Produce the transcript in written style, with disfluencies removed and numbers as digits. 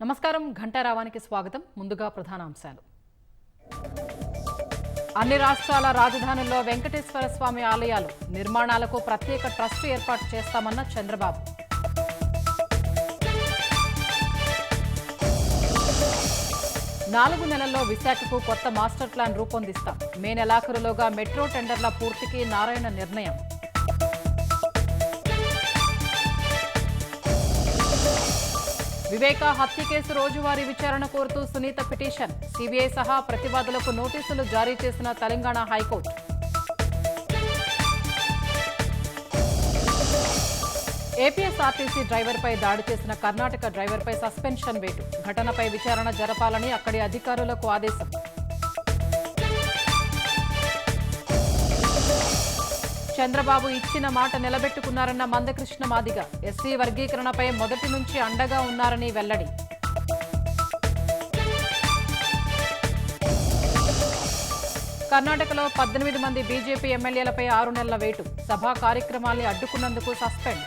నమస్కారం ఘంటారావానికి స్వాగతం. ముందుగా ప్రధాన అంశాలు. అన్ని రాష్ట్రాల రాజధానుల్లో వెంకటేశ్వర స్వామి ఆలయాలు నిర్మాణాలకు ప్రత్యేక ట్రస్ట్ ఏర్పాటు చేస్తామన్న చంద్రబాబు. నాలుగు నెలల్లో విశాఖకు కొత్త మాస్టర్ ప్లాన్ రూపొందిస్తాం. మే నెలాఖరులోగా మెట్రో టెండర్ల పూర్తికి నారాయణ నిర్ణయం. వివేక హత్య కేసు రోజువారీ విచారణ కోరుతూ సునీత పిటిషన్. సిబిఐ సహా ప్రతివాదులకు నోటీసులు జారీ చేసిన తెలంగాణ హైకోర్టు. ఏపీఎస్ఆర్టీసీ డ్రైవర్పై దాడి చేసిన కర్ణాటక డ్రైవర్పై సస్పెన్షన్ వేటు. ఘటనపై విచారణ జరపాలని అక్కడి అధికారులకు ఆదేశం. చంద్రబాబు ఇచ్చిన మాట నిలబెట్టుకున్నారన్న మందకృష్ణ మాదిగ. ఎస్సీ వర్గీకరణపై మొదటి నుంచి అండగా ఉన్నారని వెల్లడి. కర్ణాటకలో 18 మంది బీజేపీ ఎమ్మెల్యేలపై 6 నెలల వేటు. సభా కార్యక్రమాల్ని అడ్డుకున్నందుకు సస్పెండ్.